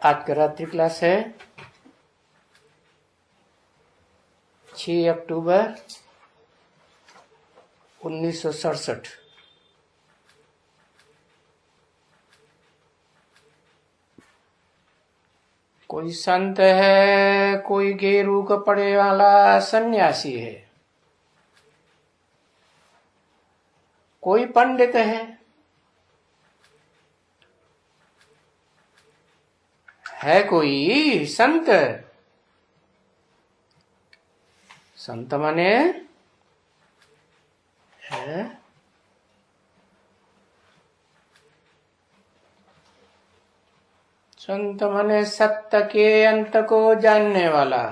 आज का रात्रि क्लास है 6 अक्टूबर 1967। कोई संत है, कोई गेरू कपड़े वाला सन्यासी है, कोई पंडित है कोई संत। संत माने है संत माने सत्य के अंत को जानने वाला,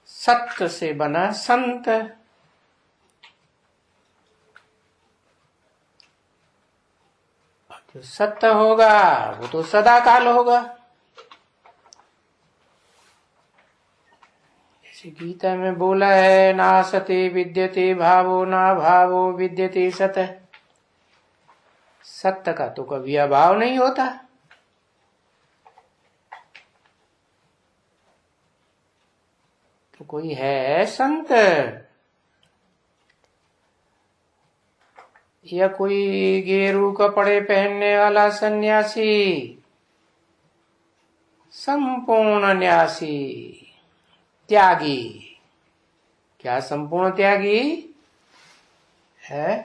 सत्य से बना संत। जो सत्य होगा वो तो सदा काल होगा। जैसे गीता में बोला है, नासते विद्यते भावो ना भावो विद्यते सत। सत्य का तो कभी अभाव नहीं होता। तो कोई है संत या कोई गेरू कपड़े पहनने वाला सन्यासी, संपूर्ण न्यासी, त्यागी। क्या संपूर्ण त्यागी है?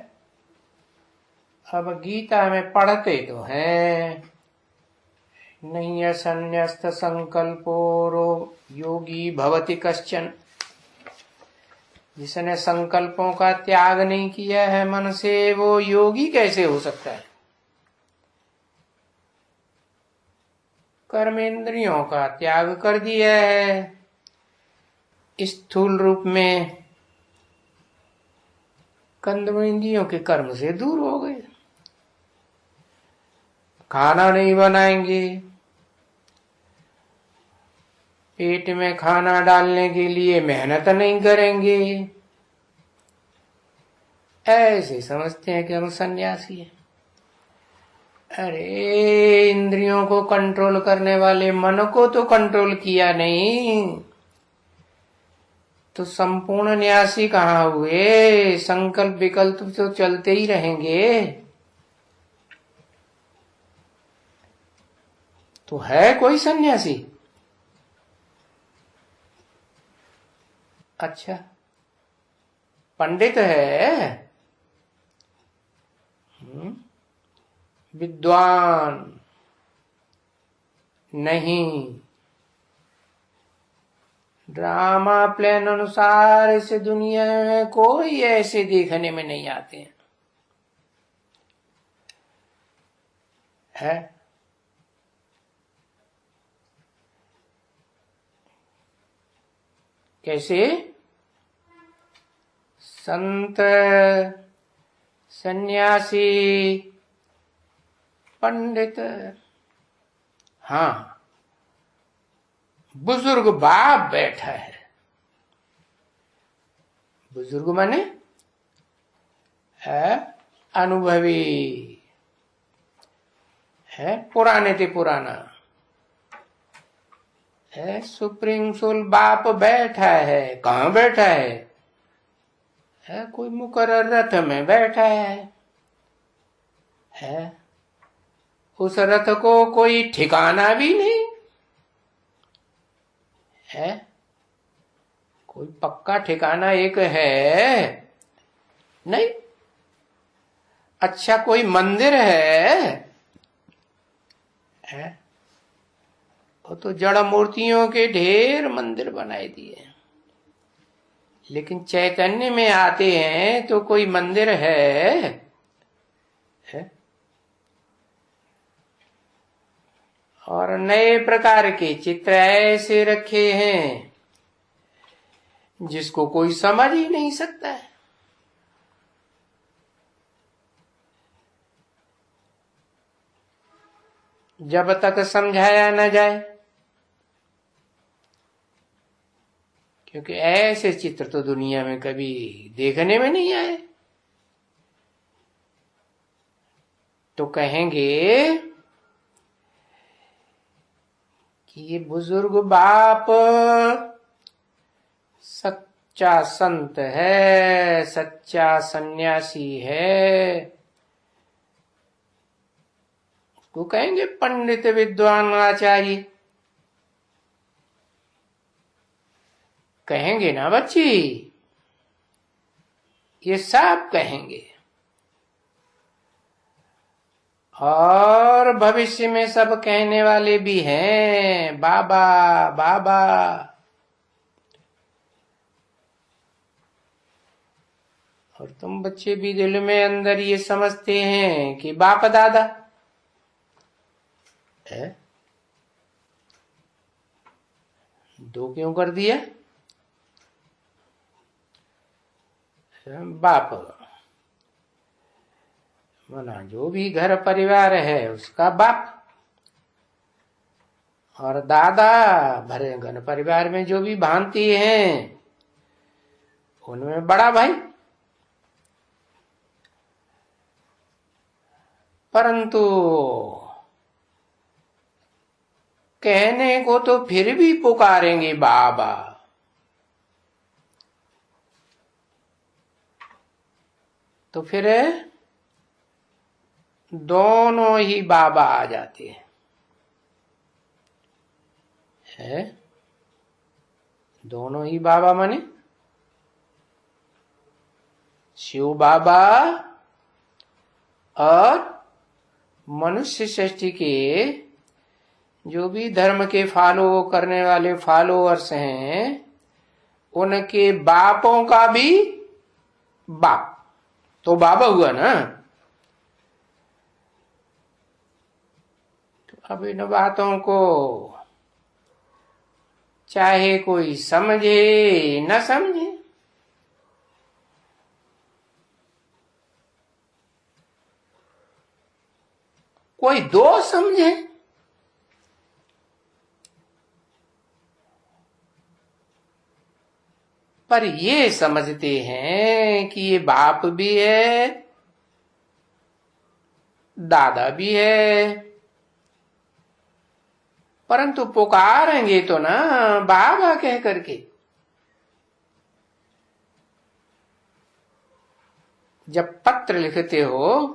अब गीता में पढ़ते तो हैं, नहीं संन्यस्त संकल्पो योगी भवति कश्चन। जिसने संकल्पों का त्याग नहीं किया है मन से, वो योगी कैसे हो सकता है? कर्मेंद्रियों का त्याग कर दिया है, स्थूल रूप में कर्मेंद्रियों के कर्म से दूर हो गए। खाना नहीं बनाएंगे, पेट में खाना डालने के लिए मेहनत नहीं करेंगे, ऐसे समझते हैं कि हम सन्यासी हैं। अरे इंद्रियों को कंट्रोल करने वाले मन को तो कंट्रोल किया नहीं, तो संपूर्ण न्यासी कहाँ हुए? संकल्प विकल्प तो चलते ही रहेंगे। तो है कोई सन्यासी? अच्छा, पंडित है, विद्वान नहीं। ड्रामा प्लान अनुसार इस दुनिया में कोई ऐसे देखने में नहीं आते हैं। है? कैसे? संत, सन्यासी, पंडित, हाँ, बुजुर्ग बाप बैठा है। बुजुर्ग माने है अनुभवी, है पुराने ते पुराना, है सुप्रीम सोल बाप बैठा है। कहाँ बैठा है कोई मुकर्रर रथ में बैठा है। उस रथ को कोई ठिकाना भी नहीं है, कोई पक्का ठिकाना एक है नहीं। अच्छा, कोई मंदिर है? वो तो जड़ मूर्तियों के ढेर मंदिर बनाए दिए, लेकिन चैतन्य में आते हैं तो कोई मंदिर है? और नए प्रकार के चित्र ऐसे रखे हैं जिसको कोई समझ ही नहीं सकता है। जब तक समझाया न जाए, क्योंकि ऐसे चित्र तो दुनिया में कभी देखने में नहीं आए, तो कहेंगे ये बुजुर्ग बाप सच्चा संत है, सच्चा सन्यासी है, उसको कहेंगे पंडित विद्वान आचार्य, कहेंगे ना बच्ची, ये सब कहेंगे। और भविष्य में सब कहने वाले भी हैं, बाबा बाबा। और तुम बच्चे भी दिल में अंदर ये समझते हैं कि बाप दादा है। दो क्यों कर दिया? बाप मना जो भी घर परिवार है उसका बाप, और दादा भरे घर परिवार में जो भी भांति हैं उनमें बड़ा भाई। परंतु कहने को तो फिर भी पुकारेंगे बाबा। तो फिर दोनों ही बाबा आ जाते हैं, है? दोनों ही बाबा माने शिव बाबा और मनुष्य सृष्टि के जो भी धर्म के फॉलो करने वाले फॉलोअर्स हैं उनके बापों का भी बाप तो बाबा हुआ ना। तो अब इन बातों को चाहे कोई समझे न समझे, कोई दो समझे, पर ये समझते हैं कि ये बाप भी है, दादा भी है, परंतु पुकारेंगे तो ना बाबा कह करके। जब पत्र लिखते हो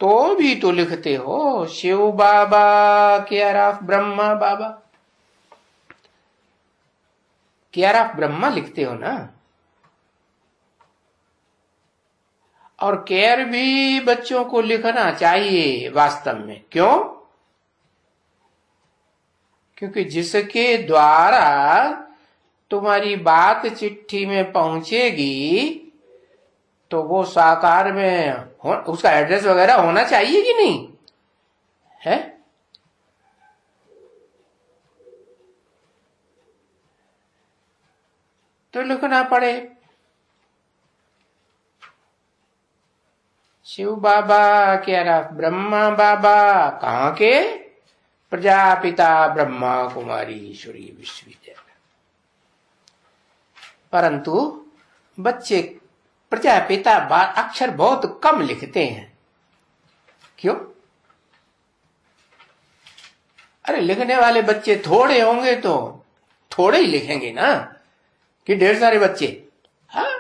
तो भी तो लिखते हो Shiv Baba care of Brahma Baba, care of Brahma लिखते हो ना। और केयर भी बच्चों को लिखना चाहिए वास्तव में। क्यों? क्योंकि जिसके द्वारा तुम्हारी बात चिट्ठी में पहुंचेगी तो वो साकार में उसका एड्रेस वगैरह होना चाहिए कि नहीं है? तो लिखना पड़े शिव बाबा केयर ऑफ ब्रह्मा बाबा। कहाँ के? प्रजापिता ब्रह्मा कुमारी ईश्वरीय विश्वविद्यालय। परंतु बच्चे प्रजापिता अक्षर बहुत कम लिखते हैं। क्यों? अरे लिखने वाले बच्चे थोड़े होंगे तो थोड़े ही लिखेंगे ना कि ढेर सारे बच्चे। हाँ,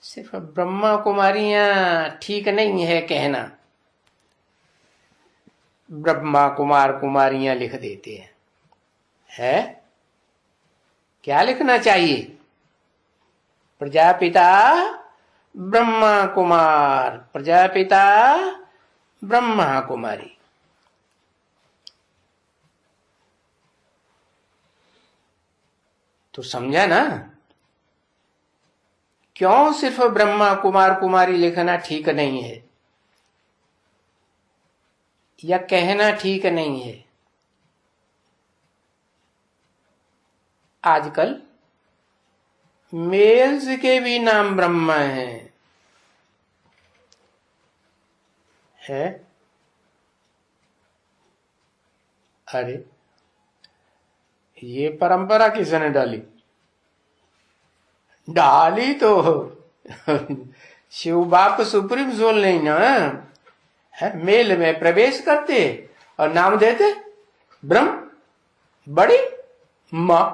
सिर्फ ब्रह्मा कुमारियां ठीक नहीं है कहना, ब्रह्मा कुमार कुमारियां लिख देते हैं। है क्या लिखना चाहिए? प्रजापिता ब्रह्मा कुमार, प्रजापिता ब्रह्मा कुमारी। तो समझा ना क्यों सिर्फ ब्रह्मा कुमार कुमारी लिखना ठीक नहीं है या कहना ठीक नहीं है। आजकल मेल्स के भी नाम ब्रह्मा है? अरे ये परंपरा किसने डाली? डाली तो शिव बाप सुप्रीम सोल नहीं ना है, मेल में प्रवेश करते और नाम देते ब्रह्म, बड़ी मां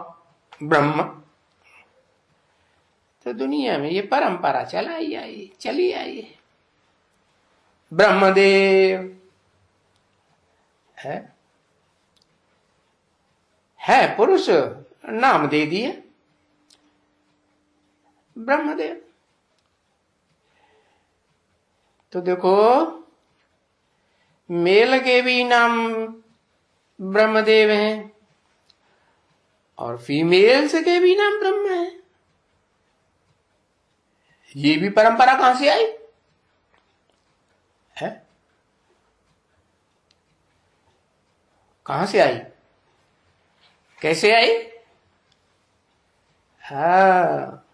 ब्रह्म। तो दुनिया में ये परंपरा चली आई है। ब्रह्मदेव है पुरुष, नाम दे दिया ब्रह्मदेव। तो देखो मेल के भी नाम ब्रह्मदेव हैं और फीमेल्स के भी नाम ब्रह्म है। ये भी परंपरा कहां से आई है? कहां से आई, कैसे आई? हाँ,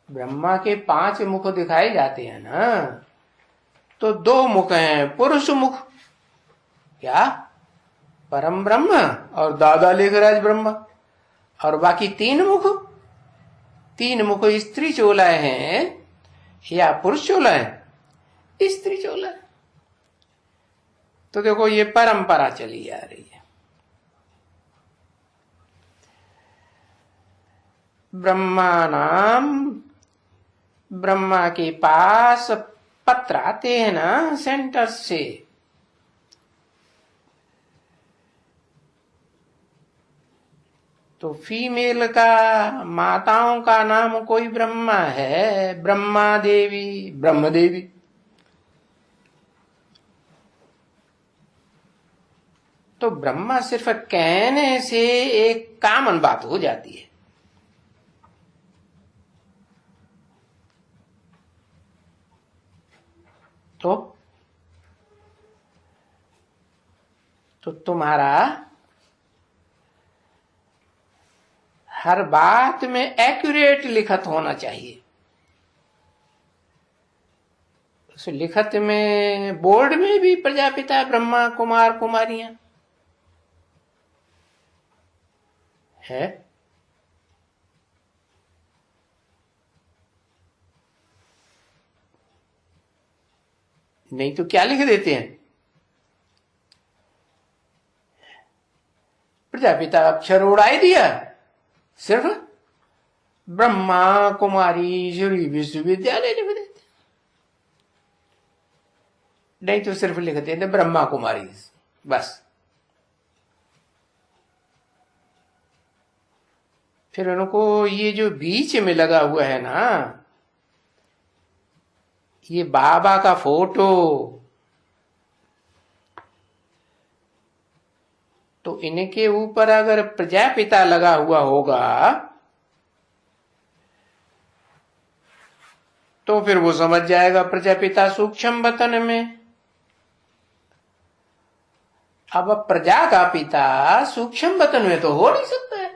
ब्रह्मा के 5 मुख दिखाए जाते हैं ना, तो 2 मुख हैं पुरुष मुख, क्या परम ब्रह्म और दादा लेखराज ब्रह्मा, और बाकी 3 मुख स्त्री चोला हैं या पुरुष चोला है? स्त्री चोला। तो देखो ये परंपरा चली आ रही है। ब्रह्मा के पास पत्र आते हैं ना सेंटर से, तो फीमेल का माताओं का नाम कोई ब्रह्मा है, ब्रह्मा देवी, ब्रह्मदेवी। तो ब्रह्मा सिर्फ कहने से एक कॉमन बात हो जाती है। तो तुम्हारा हर बात में एक्यूरेट लिखत होना चाहिए। उस लिखत में बोर्ड में भी प्रजापिता ब्रह्मा कुमार कुमारियां है। नहीं तो क्या लिख देते हैं? प्रजापिता अक्षर उड़ाई दिया, सिर्फ ब्रह्मा कुमारी श्री विश्वविद्यालय लिख देते, नहीं तो सिर्फ लिख देते ब्रह्मा कुमारी बस। फिर उनको ये जो बीच में लगा हुआ है ना, ये बाबा का फोटो, तो इनके ऊपर अगर प्रजापिता लगा हुआ होगा तो फिर वो समझ जाएगा प्रजापिता सूक्ष्म वतन में। अब प्रजा का पिता सूक्ष्म वतन में तो हो नहीं सकता है।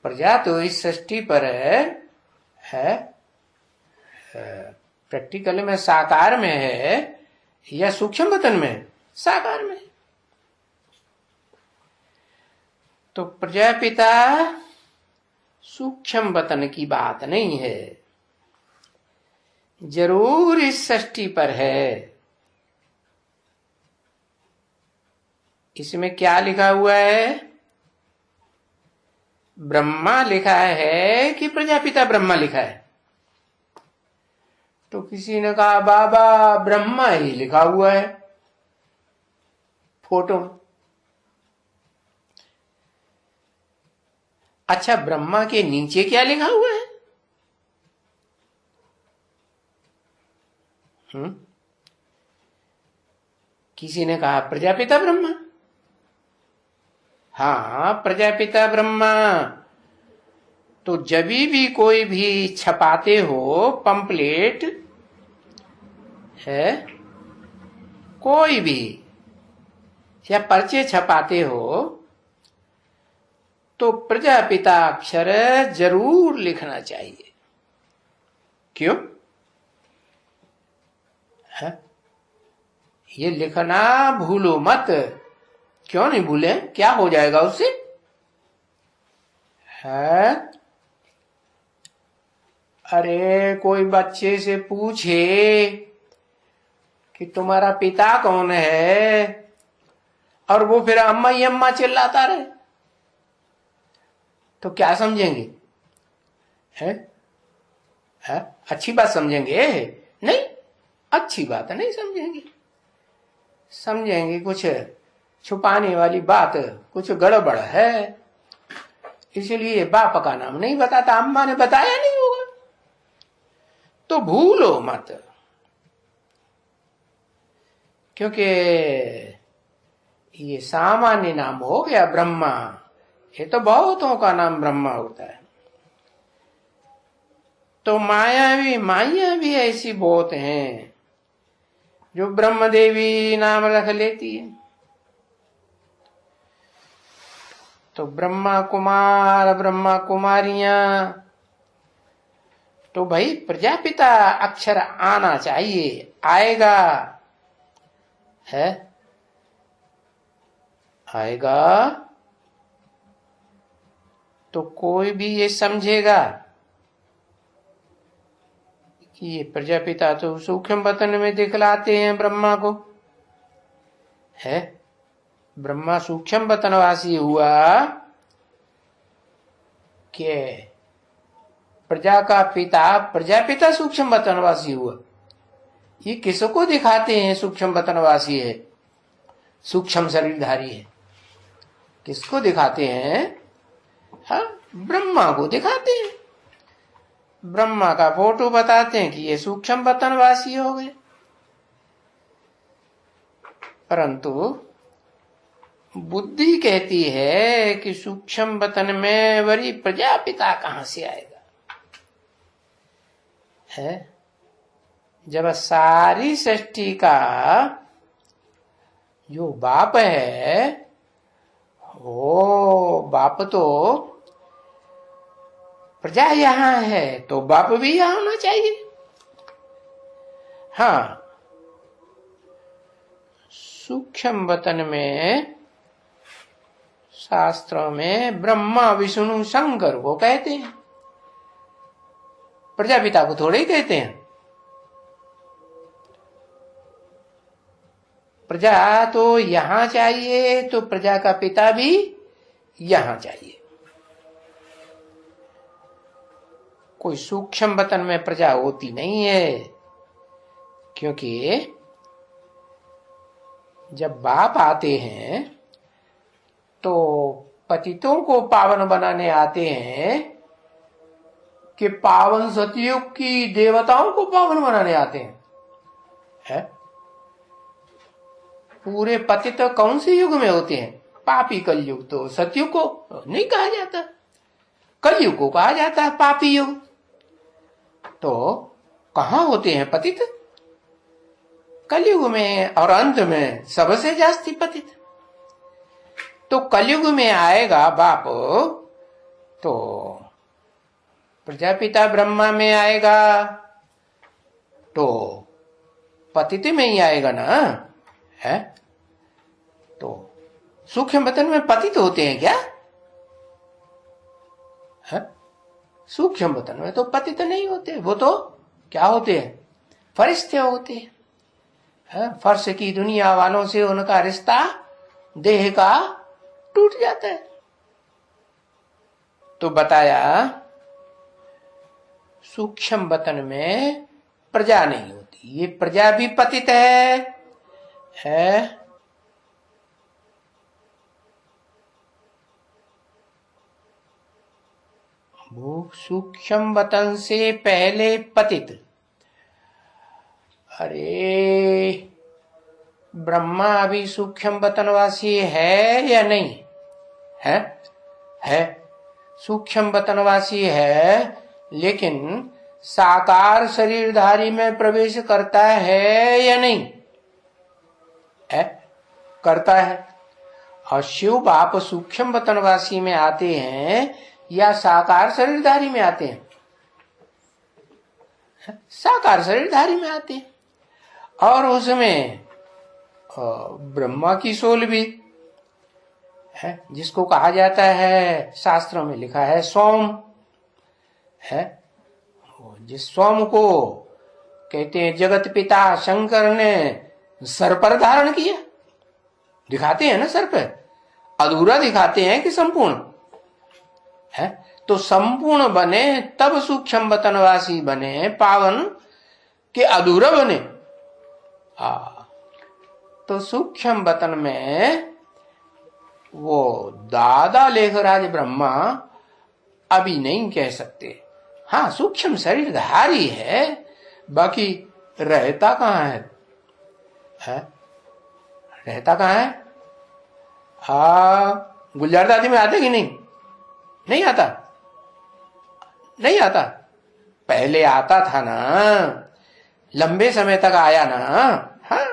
प्रजा तो इस सृष्टि पर है प्रैक्टिकल में साकार में है या सूक्ष्म वतन में? साकार में। तो प्रजापिता सूक्ष्म वतन की बात नहीं है, जरूर इस सृष्टि पर है। इसमें क्या लिखा हुआ है? ब्रह्मा लिखा है कि प्रजापिता ब्रह्मा लिखा है? तो किसी ने कहा बाबा ब्रह्मा ही लिखा हुआ है फोटो। अच्छा, ब्रह्मा के नीचे क्या लिखा हुआ है? किसी ने कहा प्रजापिता ब्रह्मा। हाँ, प्रजापिता ब्रह्मा। तो जब भी कोई भी छपाते हो पंपलेट है, कोई भी या पर्चे छपाते हो, तो प्रजापिता अक्षर जरूर लिखना चाहिए। क्यों है? ये लिखना भूलो मत। क्यों नहीं भूले? क्या हो जाएगा उससे? है अरे कोई बच्चे से पूछे कि तुम्हारा पिता कौन है, और वो फिर अम्मा ही अम्मा चिल्लाता रहे, तो क्या समझेंगे? है? अच्छी बात समझेंगे? नहीं, अच्छी बात नहीं समझेंगे। समझेंगे कुछ छुपाने वाली बात, कुछ गड़बड़ है, इसलिए बाप का नाम नहीं बताता, अम्मा ने बताया नहीं होगा। तो भूलो मत, क्योंकि ये सामान्य नाम हो गया ब्रह्मा, ये तो बहुतों का नाम ब्रह्मा होता है। तो माया भी ऐसी बहुत हैं जो ब्रह्म देवी नाम रख लेती है। तो ब्रह्मा कुमार, ब्रह्मा कुमारियां, तो भाई प्रजापिता अक्षर आना चाहिए, आएगा है, आएगा तो कोई भी ये समझेगा कि ये प्रजापिता तो सूक्ष्म वतन में दिखलाते हैं ब्रह्मा को, है। ब्रह्मा सूक्ष्म वतनवासी हुआ कि प्रजा का पिता प्रजापिता सूक्ष्म वतनवासी हुआ। ये किसको दिखाते हैं सूक्ष्म वतनवासी है, सूक्ष्म शरीरधारी है? किसको दिखाते हैं? हाँ, ब्रह्मा को दिखाते हैं। ब्रह्मा का फोटो बताते हैं कि ये सूक्ष्म वतनवासी हो गए। परंतु बुद्धि कहती है कि सूक्ष्म वतन में वरी प्रजापिता कहां से आएगा, है। जब सारी सृष्टि का जो बाप है, वो बाप तो प्रजा यहां है, तो बाप भी यहां होना चाहिए। हाँ, सूक्ष्म वतन में शास्त्रों में ब्रह्मा विष्णु शंकर को कहते हैं, प्रजापिता को थोड़े ही कहते हैं। प्रजा तो यहां चाहिए, तो प्रजा का पिता भी यहां चाहिए। कोई सूक्ष्म वतन में प्रजा होती नहीं है, क्योंकि जब बाप आते हैं तो पतितों को पावन बनाने आते हैं कि पावन सतयुग की देवताओं को पावन बनाने आते हैं, है? पूरे पतित कौन से युग में होते हैं? पापी कलयुग, तो सतयुग को नहीं कहा जाता, कलयुग को कहा जाता है पापी युग। तो कहां होते हैं पतित? कलयुग में, और अंत में सबसे जास्ती पतित। तो कलयुग में आएगा बाप, तो प्रजापिता ब्रह्मा में आएगा, तो पतित में ही आएगा ना, है। तो सूक्ष्म वतन में पतित होते हैं क्या? है? सूक्ष्म वतन में तो पतित नहीं होते, वो तो क्या होते हैं? फरिश्ते होते हैं। फर्श की दुनिया वालों से उनका रिश्ता देह का टूट जाता है। तो बताया सूक्ष्म वतन में प्रजा नहीं होती, ये प्रजा भी पतित है। वो सूक्ष्म वतन से पहले पतित। अरे ब्रह्मा अभी सूक्ष्म वतनवासी है या नहीं है? है, सूक्ष्म वतनवासी है, लेकिन साकार शरीरधारी में प्रवेश करता है या नहीं है? करता है। और शिव बाप सूक्ष्म वतनवासी में आते हैं या साकार शरीरधारी में आते हैं? साकार शरीरधारी में आते हैं। और उसमें ब्रह्मा की सोल भी है, जिसको कहा जाता है, शास्त्रों में लिखा है सोम, है। जिस सोम को कहते हैं जगत पिता शंकर ने सर पर धारण किया, दिखाते हैं ना सर पर, अधूरा दिखाते हैं कि संपूर्ण है। तो संपूर्ण बने तब सूक्ष्म वतनवासी बने, पावन के अधूरा बने। तो सूक्ष्म वतन में वो दादा लेखराज ब्रह्मा अभी नहीं कह सकते। हाँ, सूक्ष्म शरीरधारी है, बाकी रहता कहाँ है? रहता कहाँ है? गुलजार दादी में आते कि नहीं? नहीं आता, नहीं आता। पहले आता था ना, लंबे समय तक आया ना। हाँ,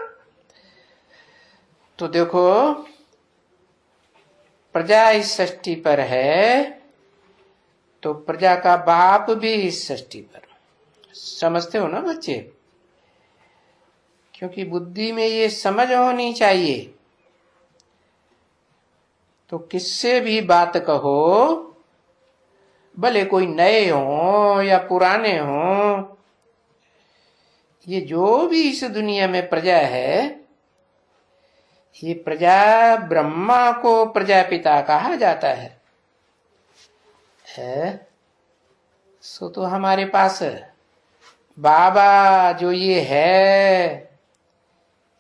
तो देखो प्रजा इस षष्ठी पर है, तो प्रजा का बाप भी इस षष्ठी पर। समझते हो ना बच्चे? क्योंकि बुद्धि में ये समझ होनी चाहिए। तो किससे भी बात कहो, भले कोई नए हो या पुराने हो, ये जो भी इस दुनिया में प्रजा है, ये प्रजा ब्रह्मा को प्रजापिता कहा जाता है। सो तो हमारे पास बाबा जो ये है,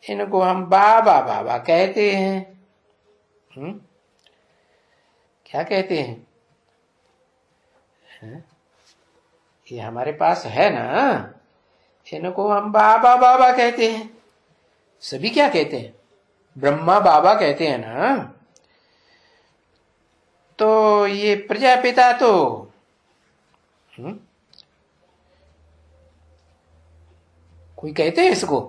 इनको हम बाबा बाबा कहते हैं। क्या कहते हैं? ये हमारे पास है ना, इनको हम बाबा बाबा कहते हैं। सभी क्या कहते हैं? ब्रह्मा बाबा कहते हैं ना। तो ये प्रजापिता तो कोई कहते हैं इसको?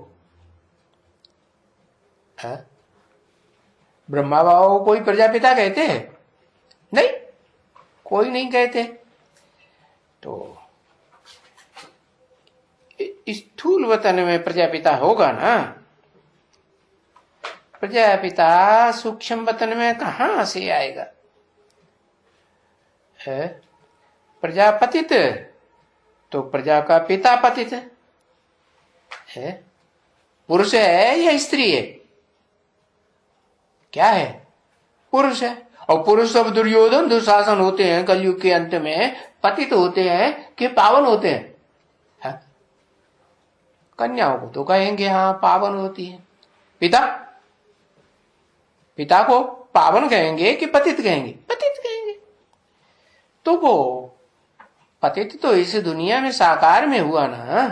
ब्रह्मा बाबा को कोई प्रजापिता कहते हैं? नहीं, कोई नहीं कहते। तो स्थूल वतन में प्रजापिता होगा ना। प्रजापिता सूक्ष्म वतन में कहां से आएगा? है प्रजापतित, तो प्रजा का पिता पतित है। पुरुष है या स्त्री है? क्या है? पुरुष है। और पुरुष सब दुर्योधन दुशासन होते हैं कलयुग के अंत में, पतित होते हैं कि पावन होते हैं? कन्याओं को तो कहेंगे हाँ पावन होती है। पिता, पिता को पावन कहेंगे कि पतित कहेंगे? पतित कहेंगे। तो वो पतित तो इस दुनिया में साकार में हुआ ना,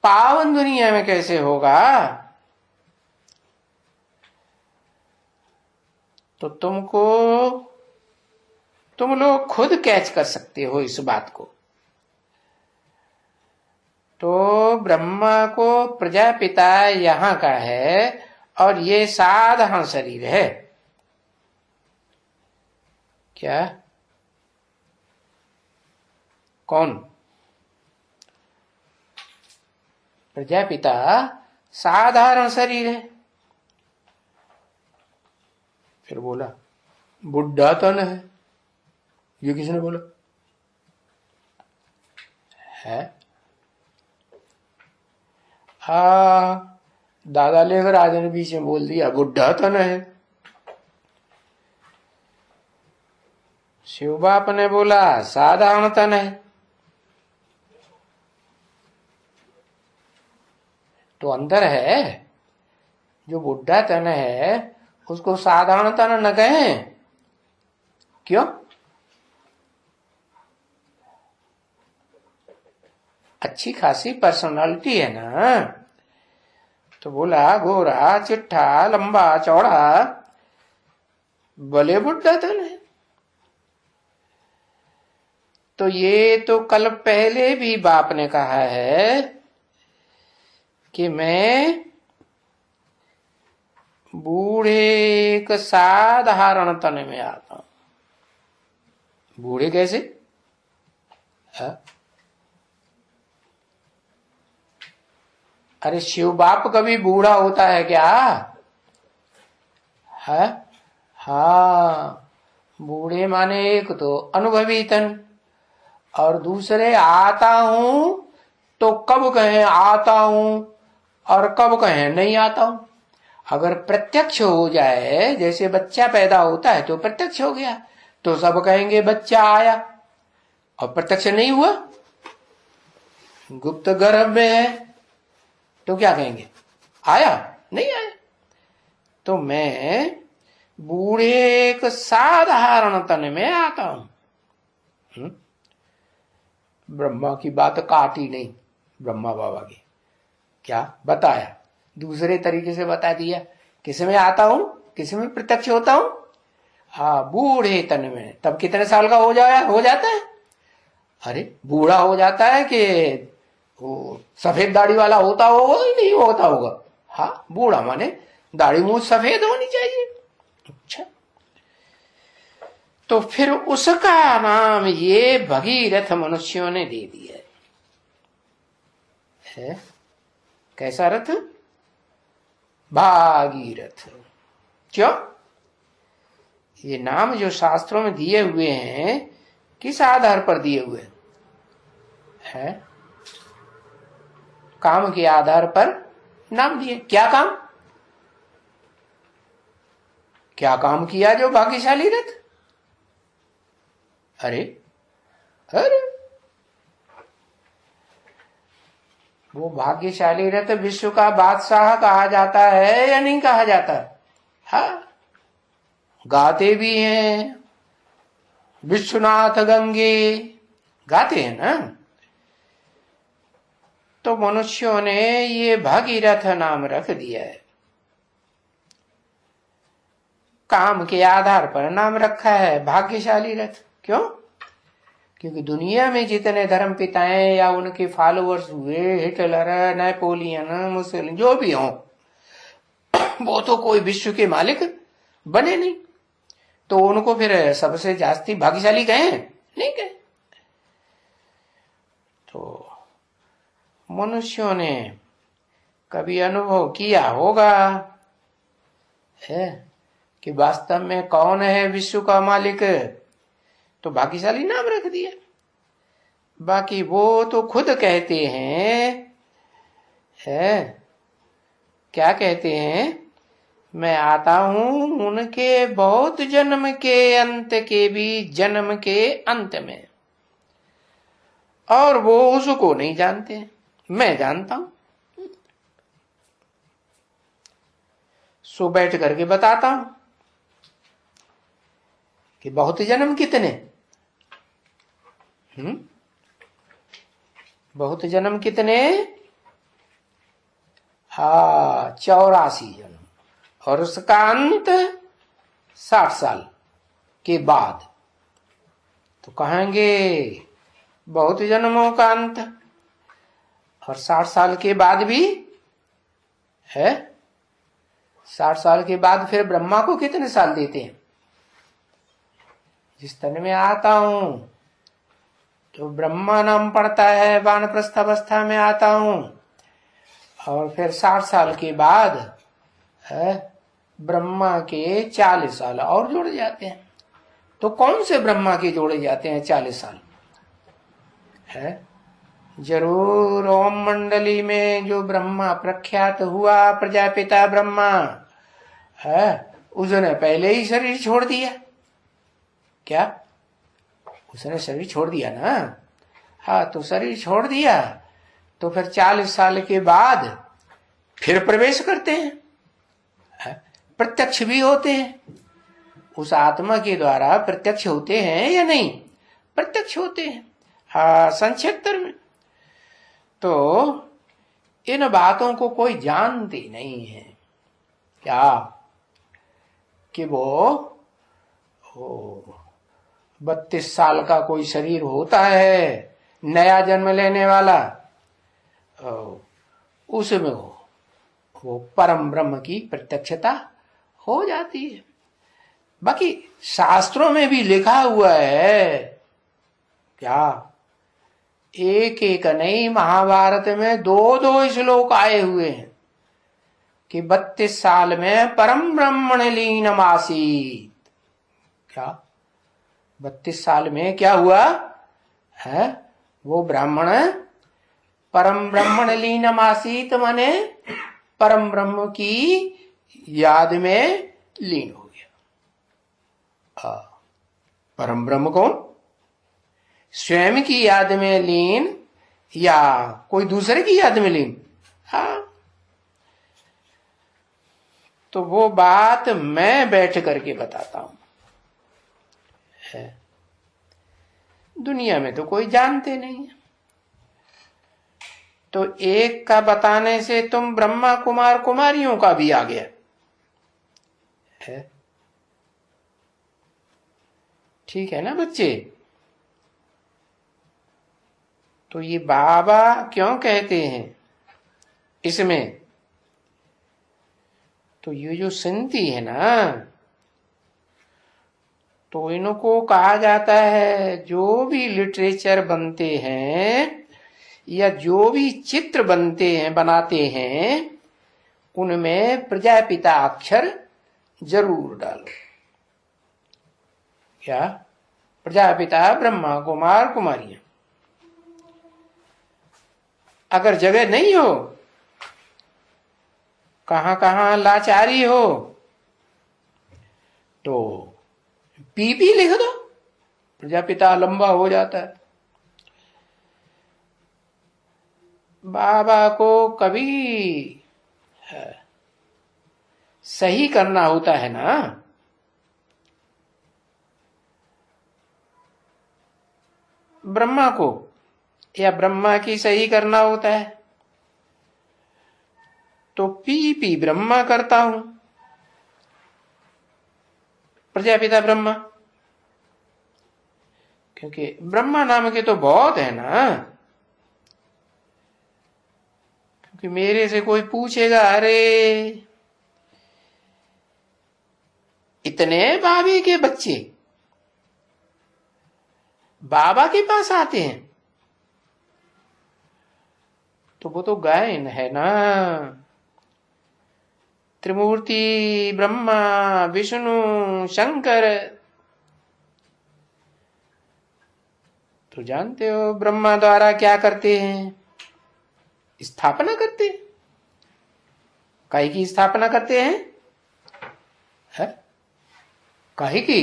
पावन दुनिया में कैसे होगा? तो तुम लोग खुद कैच कर सकते हो इस बात को। तो ब्रह्मा को प्रजापिता यहां का है, और ये साधारण शरीर है। क्या? कौन? प्रजापिता साधारण शरीर है। फिर बोला बुढ़ा तन है। ये किसने बोला है? दादा लेकर आज ने बीच में बोल दिया बुढ़ा तन है। शिव बाप ने बोला साधारण तन है। तो अंदर है जो बुढ़ा तन है, उसको साधारण तन न कहें। क्यों? अच्छी खासी पर्सनालिटी है ना। तो बोला गोरा चिट्ठा लंबा चौड़ा भले बुढ़ा तन है। तो ये तो कल पहले भी बाप ने कहा है कि मैं बूढ़े एक साधारण तन में आता हूं। बूढ़े कैसे? अरे शिव बाप कभी बूढ़ा होता है क्या? है? हाँ, बूढ़े माने एक तो अनुभवी तन, और दूसरे आता हूं तो कब कहें आता हूं और कब कहें नहीं आता हूं। अगर प्रत्यक्ष हो जाए, जैसे बच्चा पैदा होता है तो प्रत्यक्ष हो गया, तो सब कहेंगे बच्चा आया, और प्रत्यक्ष नहीं हुआ, गुप्त गर्भ में है, तो क्या कहेंगे, आया नहीं आया। तो मैं बूढ़े एक साधारण तन में आता हूं। ब्रह्मा की बात काटी नहीं, ब्रह्मा बाबा की क्या बताया, दूसरे तरीके से बता दिया। किस में आता हूं, किस में प्रत्यक्ष होता हूं, हाँ बूढ़े तन में। तब कितने साल का हो जाता है, अरे बूढ़ा हो जाता है कि वो सफेद दाढ़ी वाला होता होगा ही नहीं होता होगा, हाँ बूढ़ा माने दाढ़ी मूछ सफेद होनी चाहिए। अच्छा, तो फिर उसका नाम ये भगीरथ मनुष्यों ने दे दिया है। कैसा रथ, भागीरथ। क्यों, ये नाम जो शास्त्रों में दिए हुए हैं किस आधार पर दिए हुए हैं, काम के आधार पर नाम दिए। क्या काम किया जो भाग्यशाली रथ, अरे वो भाग्यशाली रथ विश्व का बादशाह कहा जाता है या नहीं कहा जाता, हाँ गाते भी हैं, विश्वनाथ गंगे गाते हैं ना। तो मनुष्यों ने ये भागीरथ नाम रख दिया है, काम के आधार पर नाम रखा है भाग्यशाली रथ। क्यों, क्योंकि दुनिया में जितने धर्म पिताएं या उनके फॉलोअर्स हुए, हिटलर, नेपोलियन, मुसलिम जो भी हों, वो तो कोई विश्व के मालिक बने नहीं, तो उनको फिर सबसे जास्ती भाग्यशाली कहें, नहीं कहें। तो मनुष्यों ने कभी अनुभव किया होगा है कि वास्तव में कौन है विश्व का मालिक, तो भाग्यशाली नाम रख दिया। बाकी वो तो खुद कहते हैं, है क्या कहते हैं, मैं आता हूं उनके बहुत जन्म के अंत के भी जन्म के अंत में, और वो उसको नहीं जानते, मैं जानता हूं। सो बैठ करके बताता हूं कि बहुत जन्म कितने, बहुत जन्म कितने, हाँ 84 जन्म, और उसका अंत 60 साल के बाद। तो कहेंगे बहुत जन्मों का अंत, और 60 साल के बाद भी है, 60 साल के बाद फिर ब्रह्मा को कितने साल देते हैं, जिस तन में आता हूं तो ब्रह्मा नाम पड़ता है, वानप्रस्थ अवस्था में आता हूं, और फिर 60 साल के बाद है ब्रह्मा के 40 साल और जोड़े जाते हैं। तो कौन से ब्रह्मा के जोड़े जाते हैं 40 साल है, जरूर ओम मंडली में जो ब्रह्मा प्रख्यात हुआ प्रजापिता ब्रह्मा है, उसने पहले ही शरीर छोड़ दिया। क्या, उसने शरीर छोड़ दिया ना, हाँ तो शरीर छोड़ दिया तो फिर 40 साल के बाद फिर प्रवेश करते हैं, प्रत्यक्ष भी होते हैं, उस आत्मा के द्वारा प्रत्यक्ष होते हैं या नहीं, प्रत्यक्ष होते हैं, हाँ संक्षेत्र में। तो इन बातों को कोई जानती नहीं है क्या, कि वो 32 साल का कोई शरीर होता है नया जन्म लेने वाला, उसमें वो परम ब्रह्म की प्रत्यक्षता हो जाती है। बाकी शास्त्रों में भी लिखा हुआ है क्या, एक एक नहीं, महाभारत में 2-2 श्लोक आए हुए हैं कि 32 साल में परम ब्रह्मण लीनम आसीत। क्या 32 साल में क्या हुआ है वो ब्राह्मण परम ब्रह्मण लीनम आसीत, माने परम ब्रह्म की याद में लीन हो गया। परम ब्रह्म कौन? स्वयं की याद में लीन या कोई दूसरे की याद में लीन? हाँ, तो वो बात मैं बैठ करके बताता हूं। है दुनिया में तो कोई जानते नहीं है, तो एक का बताने से तुम ब्रह्मा कुमार कुमारियों का भी आ गया है। ठीक है ना बच्चे? तो ये बाबा क्यों कहते हैं इसमें? तो ये जो संति है ना, तो इनको कहा जाता है जो भी लिटरेचर बनते हैं या जो भी चित्र बनते हैं बनाते हैं, उनमें प्रजापिता अक्षर जरूर डालो। क्या? प्रजापिता ब्रह्मा कुमार कुमारियां। अगर जगह नहीं हो, कहां कहां लाचारी हो, तो पीपी लिख दो, प्रजापिता लंबा हो जाता है। बाबा को कभी सही करना होता है ना, ब्रह्मा को या ब्रह्मा की सही करना होता है, तो पी ब्रह्मा करता हूं, प्रजापिता ब्रह्मा। क्योंकि ब्रह्मा नाम के तो बहुत है ना। क्योंकि मेरे से कोई पूछेगा, अरे इतने भाभी के बच्चे बाबा के पास आते हैं, तो वो तो गायन है ना। त्रिमूर्ति ब्रह्मा विष्णु शंकर, तो जानते हो ब्रह्मा द्वारा क्या करते हैं? स्थापना करते हैं। काहे की स्थापना करते हैं? है? काहे की?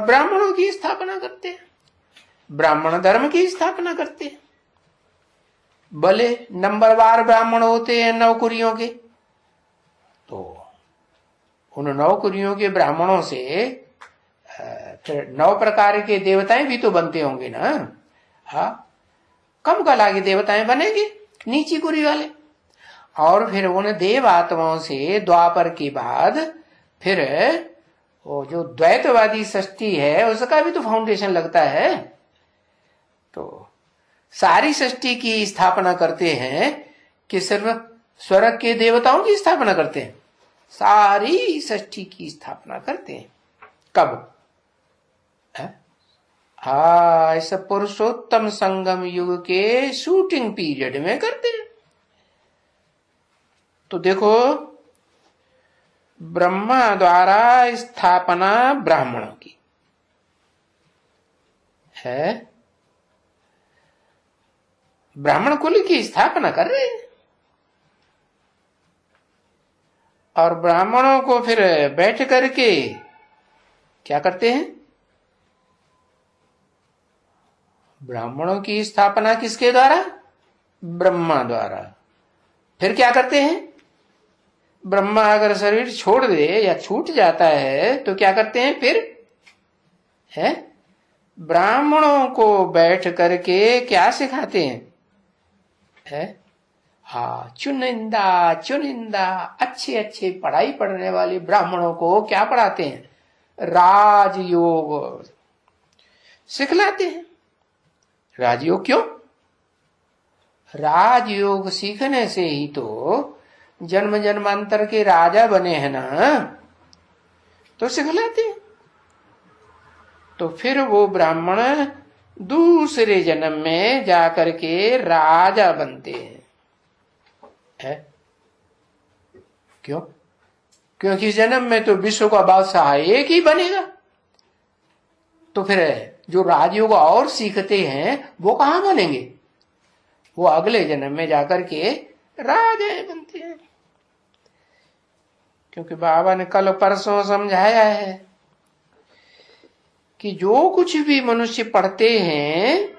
ब्राह्मणों की स्थापना करते हैं, ब्राह्मण धर्म की स्थापना करते हैं। भले नंबरवार ब्राह्मण होते हैं नौकरियों के, तो उन नौकरियों के ब्राह्मणों से फिर 9 प्रकार के देवताएं भी तो बनते होंगे ना। हाँ, कम कला के देवताएं बनेंगे नीची कुरी वाले। और फिर उन देव आत्माओं से द्वापर के बाद फिर वो जो द्वैतवादी सृष्टि है उसका भी तो फाउंडेशन लगता है। तो सारी सृष्टि की स्थापना करते हैं कि सिर्फ स्वर्ग के देवताओं की स्थापना करते हैं? सारी सृष्टि की स्थापना करते हैं। कब? इस पुरुषोत्तम संगम युग के शूटिंग पीरियड में करते हैं। तो देखो, ब्रह्मा द्वारा स्थापना ब्राह्मणों की है, ब्राह्मण कुल की स्थापना कर रहे हैं। और ब्राह्मणों को फिर बैठ करके क्या करते हैं? ब्राह्मणों की स्थापना किसके द्वारा? ब्रह्मा द्वारा। फिर क्या करते हैं? ब्रह्मा अगर शरीर छोड़ दे या छूट जाता है तो क्या करते हैं फिर? है ब्राह्मणों को बैठ करके क्या सिखाते हैं? है चुनिंदा चुनिंदा अच्छे अच्छे पढ़ाई पढ़ने वाले ब्राह्मणों को क्या पढ़ाते हैं? राजयोग सिखलाते हैं। राजयोग क्यों? राजयोग सीखने से ही तो जन्म जन्मांतर के राजा बने हैं ना, तो सिखलाते हैं। तो फिर वो ब्राह्मण दूसरे जन्म में जाकर के राजा बनते हैं। है क्यों? क्योंकि इस जन्म में तो विश्व का बादशाह एक ही बनेगा। तो फिर जो राजयोग और सीखते हैं वो कहां बनेंगे? वो अगले जन्म में जाकर के राजा बनते हैं। क्योंकि बाबा ने कल परसों समझाया है कि जो कुछ भी मनुष्य पढ़ते हैं,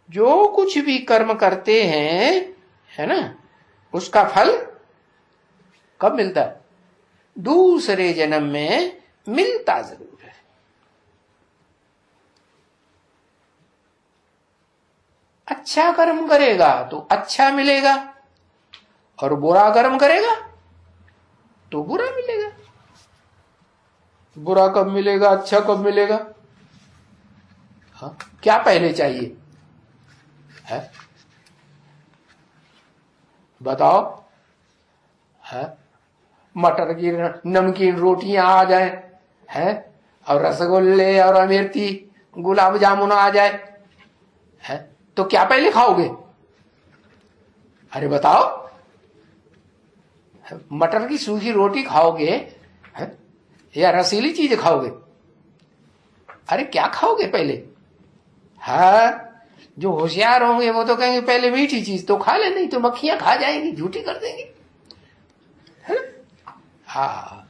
जो कुछ भी कर्म करते हैं, है ना, उसका फल कब मिलता है? दूसरे जन्म में मिलता जरूर है। अच्छा कर्म करेगा तो अच्छा मिलेगा, और बुरा कर्म करेगा तो बुरा मिलेगा। बुरा कब मिलेगा, अच्छा कब मिलेगा? हाँ, क्या पहले चाहिए है? बताओ। है मटर की नमकीन रोटियां आ जाए, है, और रसगुल्ले और अमेठी गुलाब जामुन आ जाए, है, तो क्या पहले खाओगे? अरे बताओ। मटर की सूखी रोटी खाओगे, है, या रसीली चीज खाओगे? अरे क्या खाओगे पहले? हाँ, जो होशियार होंगे वो तो कहेंगे पहले मीठी चीज तो खा ले, नहीं तो मक्खियां खा जाएंगी, झूठी कर देंगे, है ना? हाँ,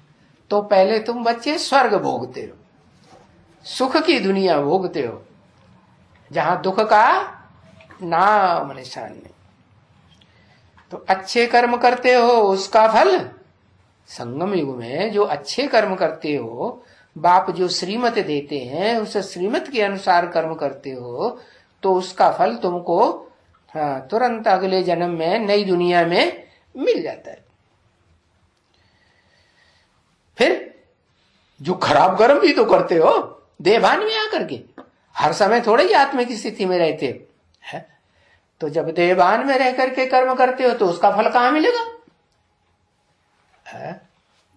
तो पहले तुम बच्चे स्वर्ग भोगते हो, सुख की दुनिया भोगते हो, जहां दुख का नाम निशान नहीं। तो अच्छे कर्म करते हो उसका फल, संगम युग में जो अच्छे कर्म करते हो, बाप जो श्रीमत देते हैं उस श्रीमत के अनुसार कर्म करते हो, तो उसका फल तुमको तुरंत अगले जन्म में नई दुनिया में मिल जाता है। फिर जो खराब कर्म भी तो करते हो देवान में आकर के, हर समय थोड़े ही आत्मा की स्थिति में रहते हो, है? तो जब देवान में रह करके कर्म करते हो तो उसका फल कहां मिलेगा? है?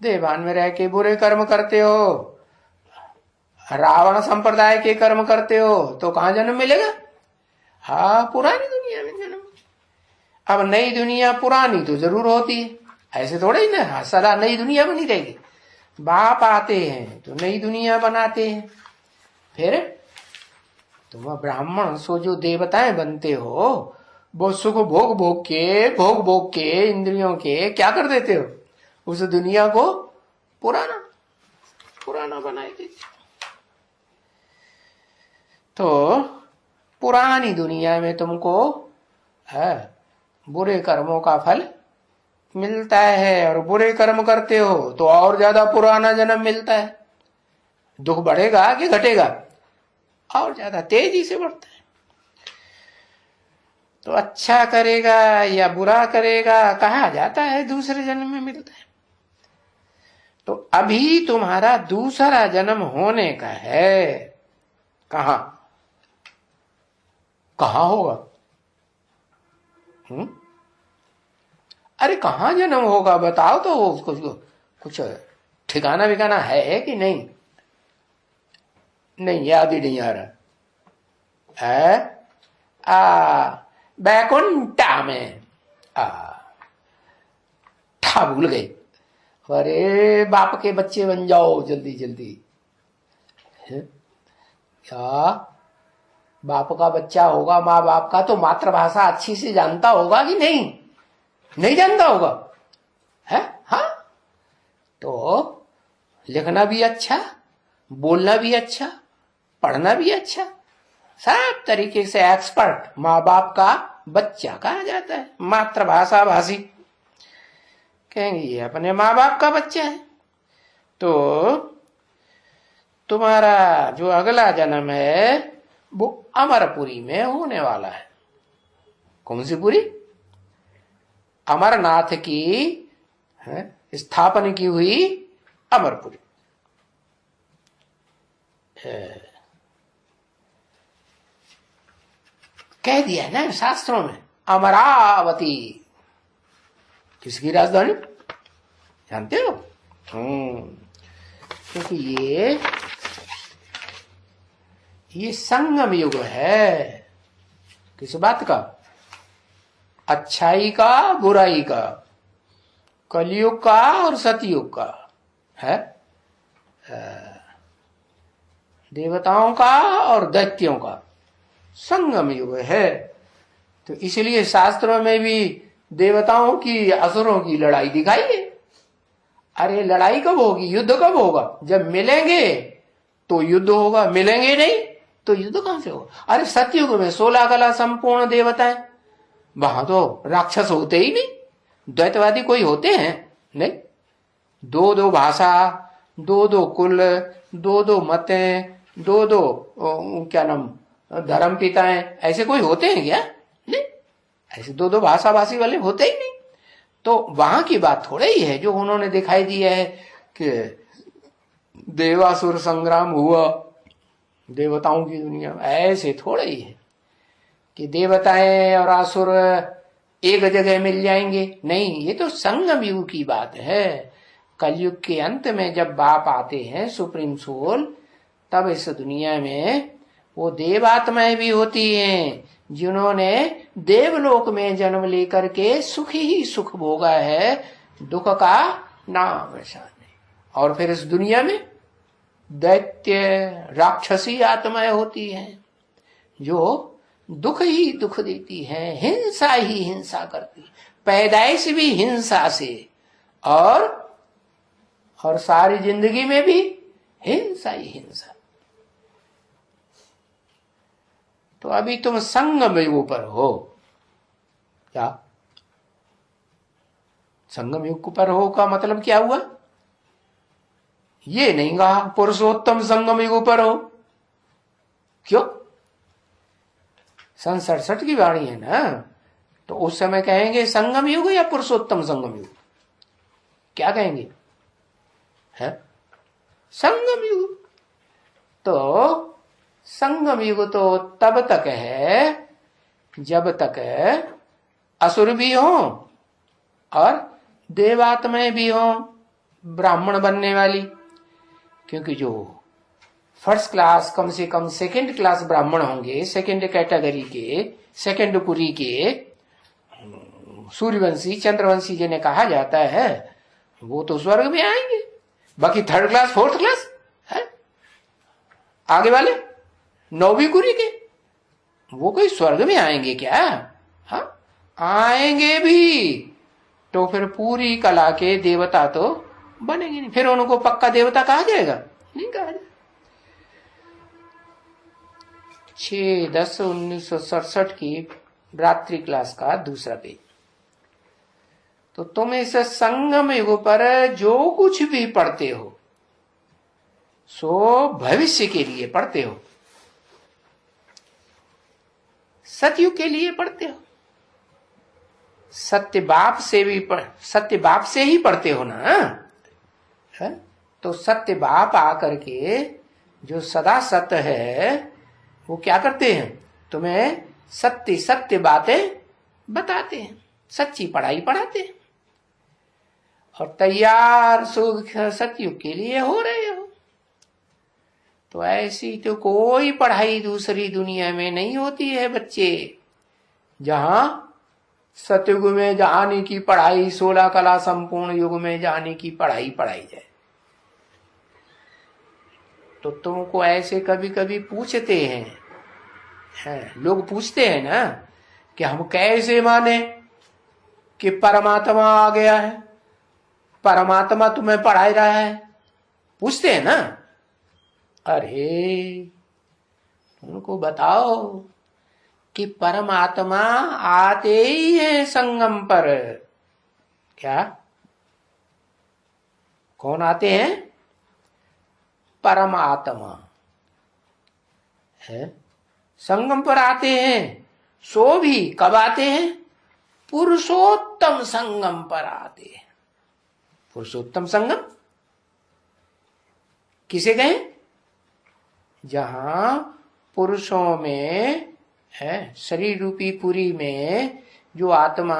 देवान में रह के बुरे कर्म करते हो, रावण संप्रदाय के कर्म करते हो, तो कहां जन्म मिलेगा? हाँ, पुरानी दुनिया में जन्म। अब नई दुनिया पुरानी तो जरूर होती है, ऐसे थोड़े ही ना सदा नई दुनिया बनी रहेगी। बाप आते हैं तो नई दुनिया बनाते हैं। फिर तुम ब्राह्मण सो जो देवताएं बनते हो, वो सुख भोग भोग के इंद्रियों के क्या कर देते हो? उस दुनिया को पुराना पुराना बनाए देते। तो पुरानी दुनिया में तुमको है बुरे कर्मों का फल मिलता है, और बुरे कर्म करते हो तो और ज्यादा पुराना जन्म मिलता है। दुख बढ़ेगा कि घटेगा? और ज्यादा तेजी से बढ़ता है। तो अच्छा करेगा या बुरा करेगा कहा जाता है दूसरे जन्म में मिलता है। तो अभी तुम्हारा दूसरा जन्म होने का है, कहां कहां होगा? अरे कहां जन्म होगा बताओ तो, उसको कुछ ठिकाना विकाना है कि नहीं? नहीं, याद ही नहीं आ रहा है। बैकुंठा में ठा भूल गए। अरे बाप के बच्चे बन जाओ जल्दी जल्दी। क्या बाप का बच्चा होगा, माँ बाप का, तो मातृभाषा अच्छी से जानता होगा कि नहीं? नहीं जानता होगा, है? हाँ, तो लिखना भी अच्छा, बोलना भी अच्छा, पढ़ना भी अच्छा, सब तरीके से एक्सपर्ट माँ बाप का बच्चा कहा जाता है, मातृभाषा भाषी। कहेंगे ये अपने माँ बाप का बच्चा है। तो तुम्हारा जो अगला जन्म है वो अमरपुरी में होने वाला है। कौन सी पुरी? अमरनाथ की स्थापना की हुई अमरपुरी। कह दिया है ना शास्त्रों में, अमरावती किसकी राजधानी जानते हो? क्योंकि ये संगम युग है। किस बात का? अच्छाई का, बुराई का। कलयुग का और सतयुग का है, देवताओं का और दैत्यों का संगम युग है। तो इसलिए शास्त्रों में भी देवताओं की असुरों की लड़ाई दिखाई है। अरे लड़ाई कब होगी, युद्ध कब होगा? जब मिलेंगे तो युद्ध होगा, मिलेंगे नहीं तो युद्ध कहां से होगा? अरे सतयुग में 16 कला संपूर्ण देवताएं, वहां तो राक्षस होते ही नहीं, द्वैतवादी कोई होते हैं नहीं। दो दो भाषा, दो दो कुल, दो दो मतें, दो दो क्या नाम धर्म पिताएं, ऐसे कोई होते हैं क्या? नहीं, ऐसे दो दो भाषा भाषी वाले होते ही नहीं। तो वहां की बात थोड़ा ही है जो उन्होंने दिखाई दिया है कि देवासुर संग्राम हुआ देवताओं की दुनिया में। ऐसे थोड़ा ही है कि देवताएं और असुर एक जगह मिल जाएंगे, नहीं, ये तो संगम युग की बात है। कलयुग के अंत में जब बाप आते हैं सुप्रीम सोल, तब इस दुनिया में वो देवात्माएं भी होती हैं जिन्होंने देवलोक में जन्म लेकर के सुख ही सुख भोगा है, दुख का नाम निशान नहीं। और फिर इस दुनिया में दैत्य राक्षसी आत्माएं होती हैं जो दुख ही दुख देती हैं, हिंसा ही हिंसा करती, पैदाइश भी हिंसा से और सारी जिंदगी में भी हिंसा ही हिंसा। तो अभी तुम संगम युग पर हो। क्या संगम युग पर हो का मतलब क्या हुआ? ये नहीं कहा पुरुषोत्तम संगम युग पर हो। क्यों? सन 67 की वाणी है ना, तो उस समय कहेंगे संगम युग या पुरुषोत्तम संगम युग? क्या कहेंगे? है संगम युग। तो संगम युग तो तब तक है जब तक असुर भी हो और देवात्माएं भी हो ब्राह्मण बनने वाली। क्योंकि जो फर्स्ट क्लास, कम से कम सेकंड क्लास ब्राह्मण होंगे, सेकंड कैटेगरी के, सेकंड पुरी के, सूर्यवंशी चंद्रवंशी जिन्हें कहा जाता है, वो तो स्वर्ग में आएंगे। बाकी थर्ड क्लास फोर्थ क्लास है, आगे वाले 9वीं कुरी के, वो कोई स्वर्ग में आएंगे क्या? हाँ, आएंगे भी तो फिर पूरी कला के देवता तो बनेंगे नहीं, फिर उनको पक्का देवता कहा जाएगा? नहीं कहा जाएगा। 6/10/1967 की रात्रि क्लास का दूसरा पेज। तो तुम इस संगम युग पर जो कुछ भी पढ़ते हो सो भविष्य के लिए पढ़ते हो, सतयुग के लिए पढ़ते हो। सत्य बाप से ही पढ़ते हो ना, है? तो सत्य बाप आकर के जो सदा सत्य है वो क्या करते हैं? तुम्हें सत्य सत्य बातें बताते हैं, सच्ची पढ़ाई पढ़ाते हैं और तैयार सुख सतयुग के लिए हो रहे हो। तो ऐसी तो कोई पढ़ाई दूसरी दुनिया में नहीं होती है बच्चे, जहां सतयुग में जाने की पढ़ाई, 16 कला संपूर्ण युग में जाने की पढ़ाई पढ़ाई जाए। तो तुमको ऐसे कभी कभी पूछते हैं, लोग पूछते हैं ना कि हम कैसे माने कि परमात्मा आ गया है, परमात्मा तुम्हें पढ़ा रहा है, पूछते हैं ना। अरे उनको बताओ कि परमात्मा आते ही है संगम पर। क्या? कौन आते हैं? परमात्मा है, संगम पर आते हैं। सो भी कब आते हैं? पुरुषोत्तम संगम पर आते हैं। पुरुषोत्तम संगम किसे कहें? जहां पुरुषों में है, शरीर रूपी पुरी में जो आत्मा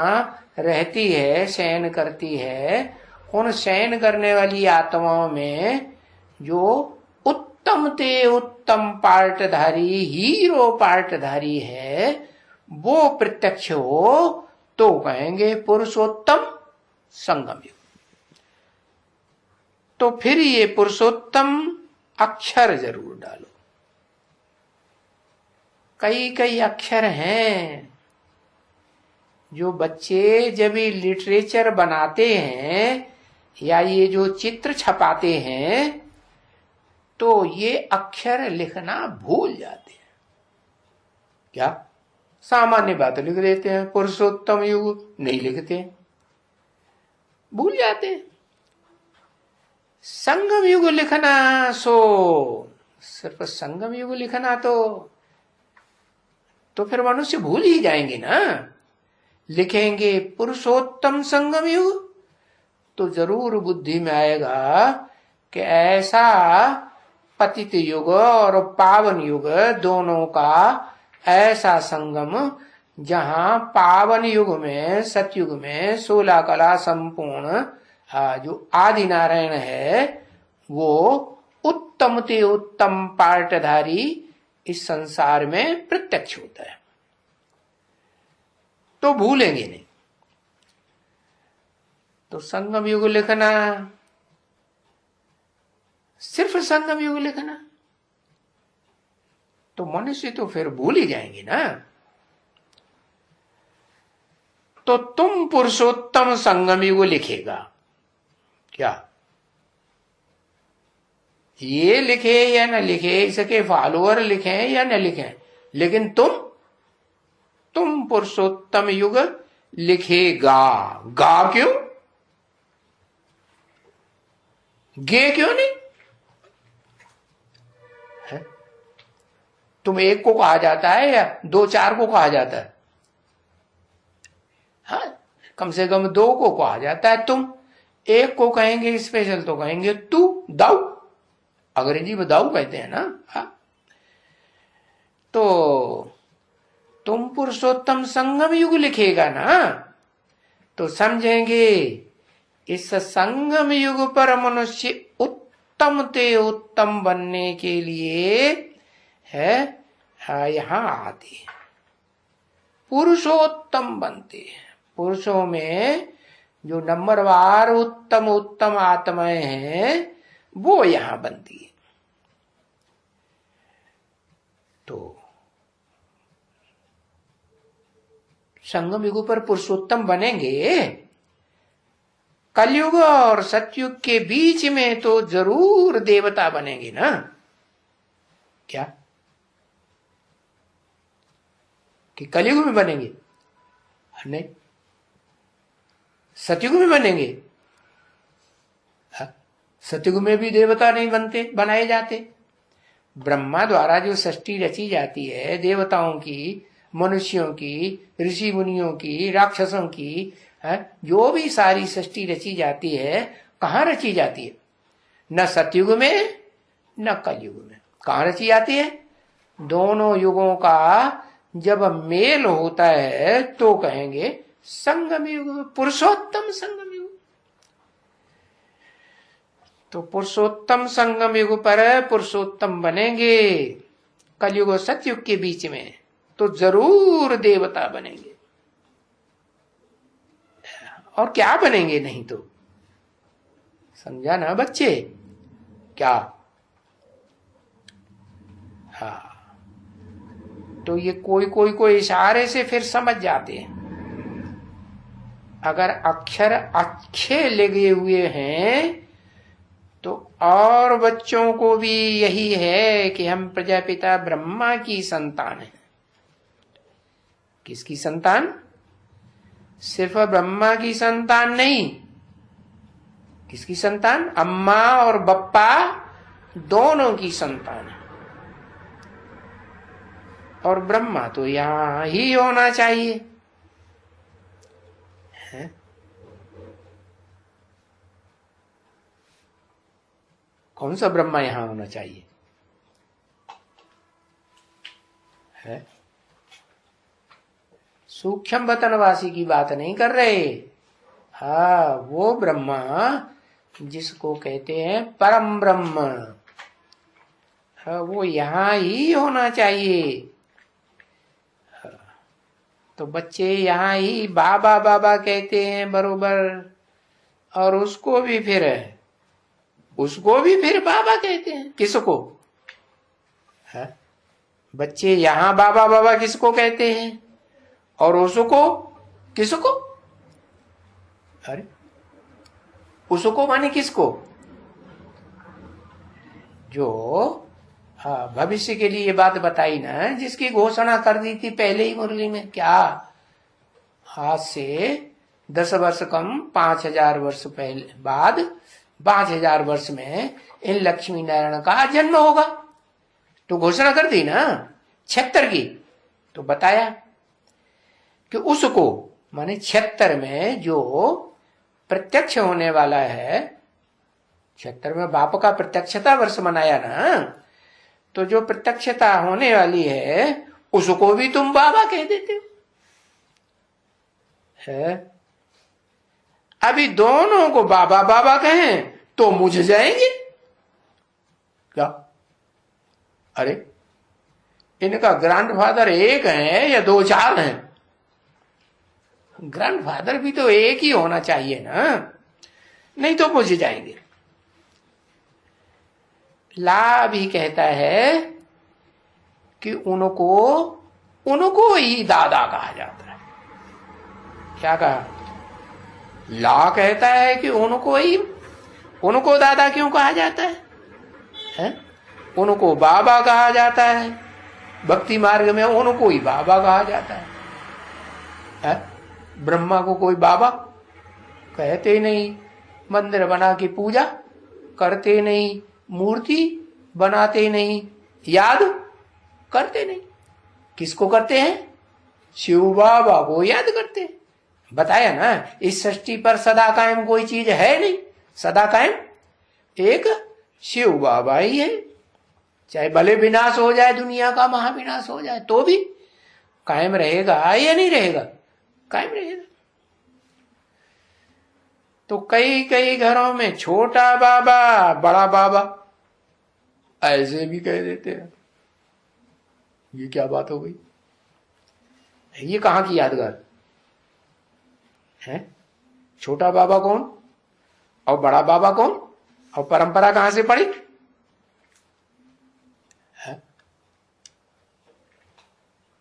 रहती है, शयन करती है, उन शयन करने वाली आत्माओं में जो उत्तम ते उत्तम पार्टधारी, हीरो पार्टधारी है, वो प्रत्यक्ष हो तो कहेंगे पुरुषोत्तम संगम युग। तो फिर ये पुरुषोत्तम अक्षर जरूर डालो। कई कई अक्षर हैं जो बच्चे जब ये लिटरेचर बनाते हैं या ये जो चित्र छपाते हैं तो ये अक्षर लिखना भूल जाते हैं। क्या सामान्य बात लिख देते हैं, पुरुषोत्तम युग नहीं लिखते, भूल जाते हैं। संगम युग लिखना, सो सिर्फ संगम युग लिखना तो फिर मनुष्य भूल ही जाएंगे ना। लिखेंगे पुरुषोत्तम संगम युग तो जरूर बुद्धि में आएगा कि ऐसा पतित युग और पावन युग दोनों का ऐसा संगम, जहां पावन युग में सतयुग में 16 कला संपूर्ण जो आदि नारायण है वो उत्तम ते उत्तम पार्टधारी इस संसार में प्रत्यक्ष होता है, तो भूलेंगे नहीं। तो संगम युग लिखना, सिर्फ संगम युग लिखना तो मनुष्य तो फिर भूल ही जाएंगे ना। तो तुम पुरुषोत्तम संगम युग लिखेगा क्या? ये लिखे या न लिखे, इसके फॉलोअर लिखे या न लिखे, लेकिन तुम पुरुषोत्तम युग लिखेगा। गा क्यों? गे क्यों नहीं है? तुम एक को कहा जाता है या 2-4 को कहा जाता है? हाँ, कम से कम 2 को कहा जाता है। तुम एक को कहेंगे स्पेशल तो कहेंगे तू, दाऊ, अंग्रेजी में दाऊ कहते हैं ना। हाँ, तो तुम पुरुषोत्तम संगम युग लिखेगा ना तो समझेंगे इस संगम युग पर मनुष्य उत्तम ते उत्तम बनने के लिए है यहां आते हैं, पुरुषोत्तम बनते हैं। पुरुषों में जो नंबरवार उत्तम उत्तम आत्माएं हैं वो यहां बनती है। तो संगम युग पर पुरुषोत्तम बनेंगे। कलयुग और सतयुग के बीच में तो जरूर देवता बनेंगे ना। क्या कि कलयुग में बनेंगे? नहीं, सतयुग में बनेंगे। सतयुग में भी देवता नहीं बनते, बनाए जाते। ब्रह्मा द्वारा जो सृष्टि रची जाती है, देवताओं की, मनुष्यों की, ऋषि मुनियों की, राक्षसों की, जो भी सारी सृष्टि रची जाती है, कहाँ रची जाती है? न सतयुग में न कलयुग में। कहाँ रची जाती है? दोनों युगों का जब मेल होता है तो कहेंगे संगम युग, पुरुषोत्तम संगम युग। तो पुरुषोत्तम संगम युग पर पुरुषोत्तम बनेंगे। कलयुग और सतयुग के बीच में तो जरूर देवता बनेंगे। और क्या बनेंगे नहीं तो? समझा ना बच्चे? क्या? हाँ, तो ये कोई इशारे से फिर समझ जाते हैं। अगर अक्षर अच्छे लगे हुए हैं तो और बच्चों को भी यही है कि हम प्रजापिता ब्रह्मा की संतान हैं। किसकी संतान? सिर्फ ब्रह्मा की संतान नहीं। किसकी संतान? अम्मा और बप्पा दोनों की संतान है। और ब्रह्मा तो यहां ही होना चाहिए है? कौन सा ब्रह्मा यहां होना चाहिए है? सूक्ष्म वतनवासी की बात नहीं कर रहे। हाँ, वो ब्रह्मा जिसको कहते हैं परम ब्रह्म, हाँ, वो यहां ही होना चाहिए। हाँ, तो बच्चे यहां ही बाबा बाबा कहते हैं बरोबर, और उसको भी फिर उसको भी फिर बाबा कहते हैं। किसको? है? बच्चे यहां बाबा बाबा किसको कहते हैं और उसको किसको? अरे उसको माने किसको? जो भविष्य के लिए ये बात बताई ना, जिसकी घोषणा कर दी थी पहले ही मुरली में। क्या? आज से 10 वर्ष कम 5000 वर्ष पहले बाद 5000 वर्ष में इन लक्ष्मी नारायण का जन्म होगा। तो घोषणा कर दी ना 76 की। तो बताया कि उसको माने 76 में जो प्रत्यक्ष होने वाला है, 76 में बाप का प्रत्यक्षता वर्ष मनाया ना, तो जो प्रत्यक्षता होने वाली है उसको भी तुम बाबा कह देते हो। है? अभी दोनों को बाबा बाबा कहें तो मुझ जाएंगे क्या? अरे इनका ग्रैंडफादर एक है या 2-4 हैं? ग्रैंडफादर भी तो एक ही होना चाहिए ना, नहीं तो मुझ जाएंगे। ला भी कहता है कि उनको ही दादा कहा जाता है। क्या कहा? ला कहता है कि उनको दादा क्यों कहा जाता है? उनको बाबा कहा जाता है। भक्ति मार्ग में उनको ही बाबा कहा जाता है? ब्रह्मा को कोई बाबा कहते नहीं, मंदिर बना के पूजा करते नहीं, मूर्ति बनाते नहीं, याद करते नहीं। किसको करते हैं? शिव बाबा को याद करते हैं। बताया ना, इस सृष्टि पर सदा कायम कोई चीज है नहीं। सदा कायम एक शिव बाबा ही है। चाहे भले विनाश हो जाए, दुनिया का महाविनाश हो जाए, तो भी कायम रहेगा या नहीं रहेगा? कायम रहेगा। तो कई कई घरों में छोटा बाबा बड़ा बाबा ऐसे भी कह देते हैं। ये क्या बात हो गई? ये कहां की यादगार है? छोटा बाबा कौन और बड़ा बाबा कौन और परंपरा कहां से पड़ी?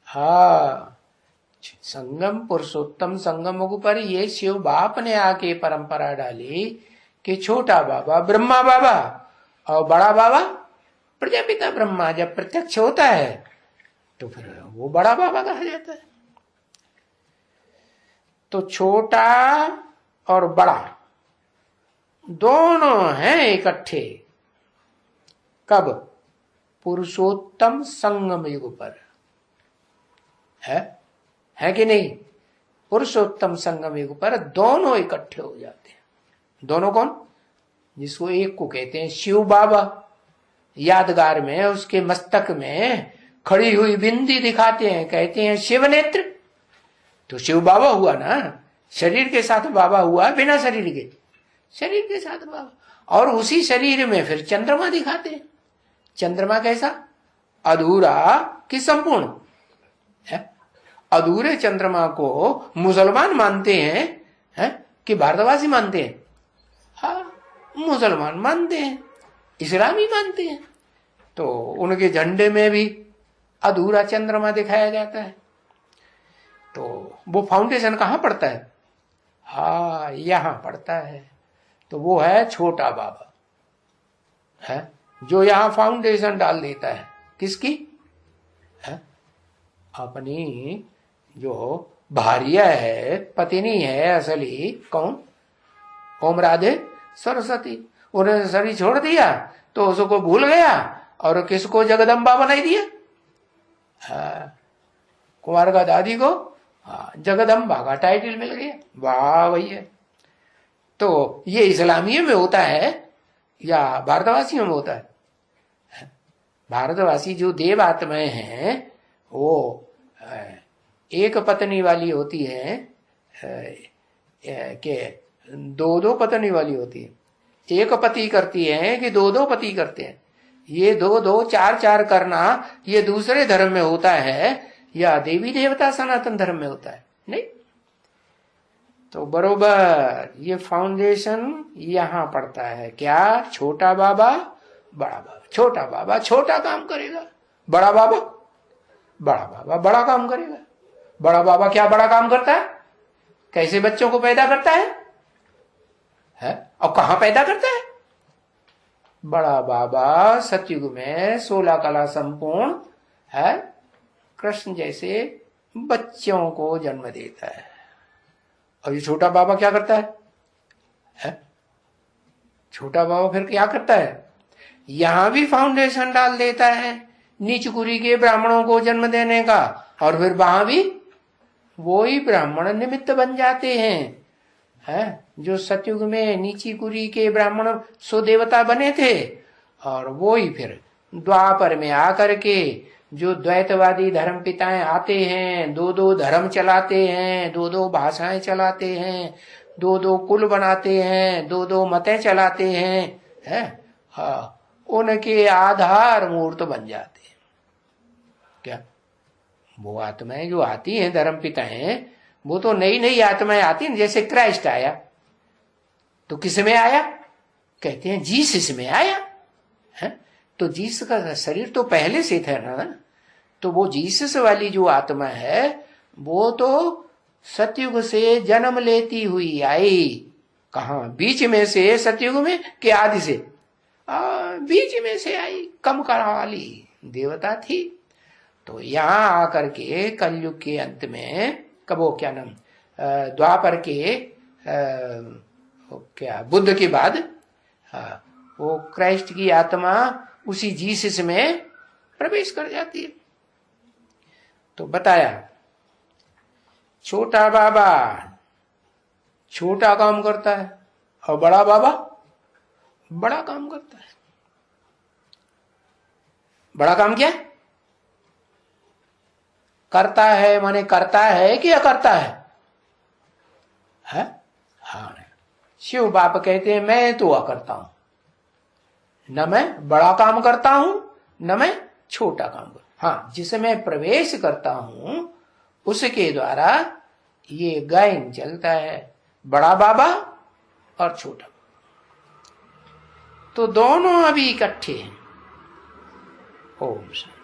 हाँ, संगम पुरुषोत्तम संगम पर ये शिव बाप ने आके परंपरा डाली कि छोटा बाबा ब्रह्मा बाबा और बड़ा बाबा प्रजापिता ब्रह्मा जब प्रत्यक्ष होता है तो फिर वो बड़ा बाबा कहा जाता है। तो छोटा और बड़ा दोनों हैं इकट्ठे। कब? पुरुषोत्तम संगम युग पर। है कि नहीं? पुरुषोत्तम संगम युग पर दोनों इकट्ठे हो जाते हैं। दोनों कौन? जिसको एक को कहते हैं शिव बाबा। यादगार में उसके मस्तक में खड़ी हुई बिंदी दिखाते हैं, कहते हैं शिव नेत्र। तो शिव बाबा हुआ ना, शरीर के साथ बाबा हुआ, बिना शरीर के, शरीर के साथ बाबा। और उसी शरीर में फिर चंद्रमा दिखाते हैं। चंद्रमा कैसा? अधूरा कि संपूर्ण है? अधूरे चंद्रमा को मुसलमान मानते हैं, कि भारतवासी मानते हैं? हाँ, मुसलमान मानते हैं, इस्लामी मानते हैं। तो उनके झंडे में भी अधूरा चंद्रमा दिखाया जाता है। तो वो फाउंडेशन कहां पड़ता है? हाँ, यहां पड़ता है। तो वो है छोटा बाबा, है जो यहां फाउंडेशन डाल देता है। किसकी? है अपनी जो भार्या है, पत्नी है असली, कौन? ओम राधे सरस्वती। उन्होंने शरीर छोड़ दिया तो उसको भूल गया और किसको जगदम्बा बनाई दिया? कुमार का दादी को जगदम्बा का टाइटल मिल गया। वाह भैया। तो ये इस्लामियों में होता है या भारतवासियों में होता है? भारतवासी जो देव आत्माएं हैं वो एक पत्नी वाली होती है, कि दो पत्नी वाली होती है। एक पति करती है कि दो पति करते हैं? ये दो चार करना ये दूसरे धर्म में होता है या देवी देवता सनातन धर्म में होता है? नहीं, तो बरोबर ये फाउंडेशन यहां पड़ता है। क्या? छोटा बाबा बड़ा बाबा, छोटा बाबा छोटा काम करेगा, बड़ा बाबा बड़ा काम करेगा। बड़ा बाबा क्या बड़ा काम करता है? कैसे बच्चों को पैदा करता है? और कहां पैदा करता है? बड़ा बाबा सतयुग में 16 कला संपूर्ण है, कृष्ण जैसे बच्चों को जन्म देता है। और ये छोटा बाबा क्या करता है? छोटा बाबा फिर क्या करता है? यहां भी फाउंडेशन डाल देता है नीच कुरी के ब्राह्मणों को जन्म देने का, और फिर वहां भी वो ही ब्राह्मण निमित्त बन जाते हैं, जो सतयुग में नीची कुरी के ब्राह्मण सो देवता बने थे, और वो ही फिर द्वापर में आकर के जो द्वैतवादी धर्म पिताएं आते हैं, दो दो धर्म चलाते हैं, दो दो भाषाएं चलाते हैं, दो दो कुल बनाते हैं, दो दो मतें चलाते हैं, उनके आधार मूर्त बन जाते हैं। क्या? वो आत्माएं जो आती हैं धर्म पिताएं, वो तो नई नई आत्माएं आती हैं। जैसे क्राइस्ट आया तो किस में आया? कहते हैं जीसस में आया है। तो जीसस का शरीर तो पहले से था ना, तो वो जीसस वाली जो आत्मा है वो तो सतयुग से जन्म लेती हुई आई। कहा? बीच में से, सतयुग में कि आदि से? बीच में से आई, कम करा वाली देवता थी। तो यहां आकर के कलयुग के अंत में, कब वो क्या नाम, द्वापर के क्या बुद्ध के बाद वो क्राइस्ट की आत्मा उसी जीसस में प्रवेश कर जाती है। तो बताया छोटा बाबा छोटा काम करता है और बड़ा बाबा बड़ा काम करता है। बड़ा काम क्या करता है? माने करता है कि अकर्ता है? हाँ, शिव बाप कहते हैं मैं तो अकर्ता हूं, न मैं बड़ा काम करता हूं न मैं छोटा काम करता। हाँ, जिसमें प्रवेश करता हूं उसके द्वारा ये गायन चलता है, बड़ा बाबा और छोटा। तो दोनों अभी इकट्ठे हैं। ओम शांति।